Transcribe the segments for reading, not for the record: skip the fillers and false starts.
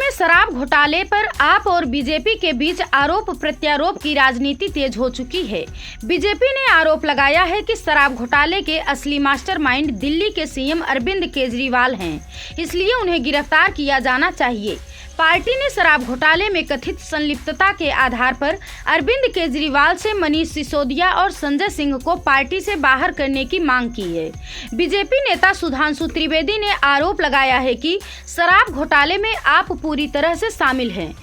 में शराब घोटाले पर आप और बीजेपी के बीच आरोप प्रत्यारोप की राजनीति तेज हो चुकी है। बीजेपी ने आरोप लगाया है कि शराब घोटाले के असली मास्टरमाइंड दिल्ली के सीएम अरविंद केजरीवाल हैं, इसलिए उन्हें गिरफ्तार किया जाना चाहिए। पार्टी ने शराब घोटाले में कथित संलिप्तता के आधार पर अरविंद केजरीवाल से मनीष सिसोदिया और संजय सिंह को पार्टी से बाहर करने की मांग की है। बीजेपी नेता सुधांशु त्रिवेदी ने आरोप लगाया है कि शराब घोटाले में आप पूरी तरह से शामिल हैं।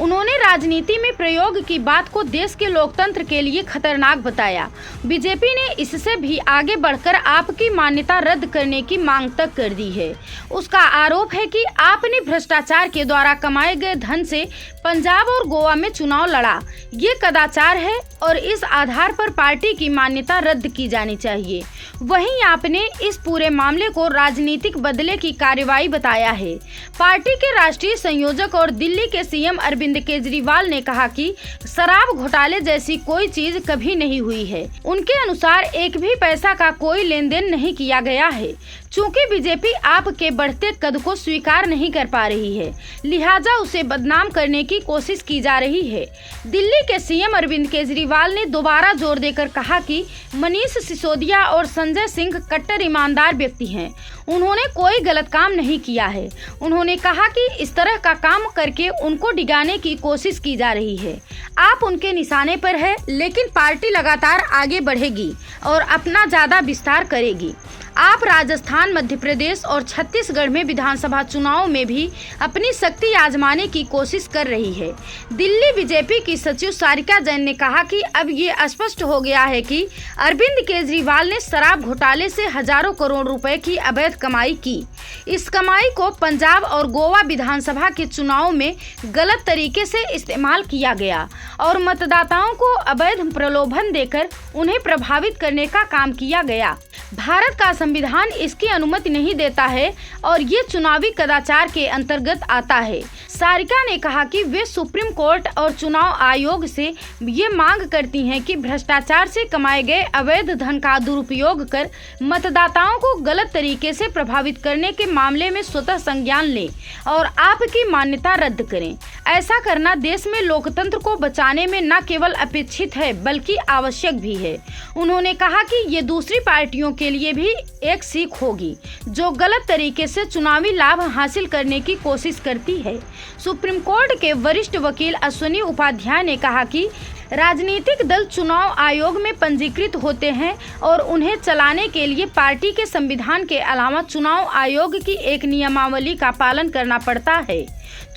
उन्होंने राजनीति में प्रयोग की बात को देश के लोकतंत्र के लिए खतरनाक बताया। बीजेपी ने इससे भी आगे बढ़कर आपकी मान्यता रद्द करने की मांग तक कर दी है। उसका आरोप है कि आपने भ्रष्टाचार के द्वारा कमाए गए धन से पंजाब और गोवा में चुनाव लड़ा। ये कदाचार है और इस आधार पर पार्टी की मान्यता रद्द की जानी चाहिए। वहीं आपने इस पूरे मामले को राजनीतिक बदले की कार्रवाई बताया है। पार्टी के राष्ट्रीय संयोजक और दिल्ली के सीएम अरविंद केजरीवाल ने कहा कि शराब घोटाले जैसी कोई चीज कभी नहीं हुई है। उनके अनुसार एक भी पैसा का कोई लेन देन नहीं किया गया है। चूंकि बीजेपी आपके बढ़ते कद को स्वीकार नहीं कर पा रही है, लिहाजा उसे बदनाम करने की कोशिश की जा रही है। दिल्ली के सीएम अरविंद केजरीवाल ने दोबारा जोर देकर कहा कि मनीष सिसोदिया और संजय सिंह कट्टर ईमानदार व्यक्ति हैं। उन्होंने कोई गलत काम नहीं किया है। उन्होंने कहा कि इस तरह का काम करके उनको डिगाने की कोशिश की जा रही है। आप उनके निशाने पर है, लेकिन पार्टी लगातार आगे बढ़ेगी और अपना ज्यादा विस्तार करेगी। आप राजस्थान, मध्य प्रदेश और छत्तीसगढ़ में विधानसभा चुनाव में भी अपनी शक्ति आजमाने की कोशिश कर रही है। दिल्ली बीजेपी की सचिव सारिका जैन ने कहा कि अब ये स्पष्ट हो गया है कि अरविंद केजरीवाल ने शराब घोटाले से हजारों करोड़ रुपए की अवैध कमाई की। इस कमाई को पंजाब और गोवा विधानसभा के चुनाव में गलत तरीके से इस्तेमाल किया गया और मतदाताओं को अवैध प्रलोभन देकर उन्हें प्रभावित करने का काम किया गया। भारत का संविधान इसकी अनुमति नहीं देता है और ये चुनावी कदाचार के अंतर्गत आता है। सारिका ने कहा कि वे सुप्रीम कोर्ट और चुनाव आयोग से ये मांग करती हैं कि भ्रष्टाचार से कमाए गए अवैध धन का दुरुपयोग कर मतदाताओं को गलत तरीके से प्रभावित करने के मामले में स्वतः संज्ञान लें और आपकी मान्यता रद्द करें। ऐसा करना देश में लोकतंत्र को बचाने में न केवल अपेक्षित है बल्कि आवश्यक भी है। उन्होंने कहा कि ये दूसरी पार्टियों के लिए भी एक सीख होगी जो गलत तरीके से चुनावी लाभ हासिल करने की कोशिश करती है। सुप्रीम कोर्ट के वरिष्ठ वकील अश्विनी उपाध्याय ने कहा कि राजनीतिक दल चुनाव आयोग में पंजीकृत होते हैं और उन्हें चलाने के लिए पार्टी के संविधान के अलावा चुनाव आयोग की एक नियमावली का पालन करना पड़ता है।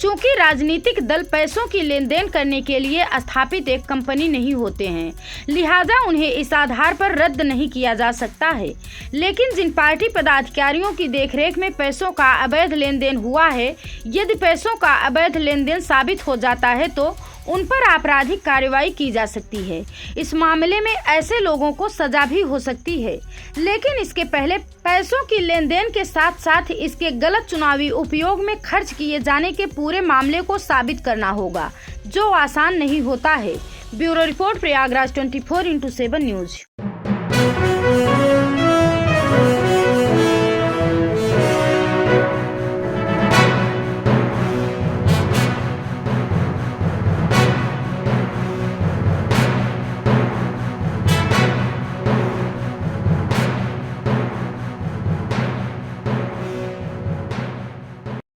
चूंकि राजनीतिक दल पैसों की लेन देन करने के लिए स्थापित एक कंपनी नहीं होते हैं, लिहाजा उन्हें इस आधार पर रद्द नहीं किया जा सकता है। लेकिन जिन पार्टी पदाधिकारियों की देखरेख में पैसों का अवैध लेन देन हुआ है, यदि पैसों का अवैध लेन देन साबित हो जाता है तो उन पर आपराधिक कार्रवाई की जा सकती है। इस मामले में ऐसे लोगों को सजा भी हो सकती है, लेकिन इसके पहले पैसों की लेन देन के साथ साथ इसके गलत चुनावी उपयोग में खर्च किए जाने के पूरे मामले को साबित करना होगा, जो आसान नहीं होता है। Bureau report, Prayagraj 24x7 news.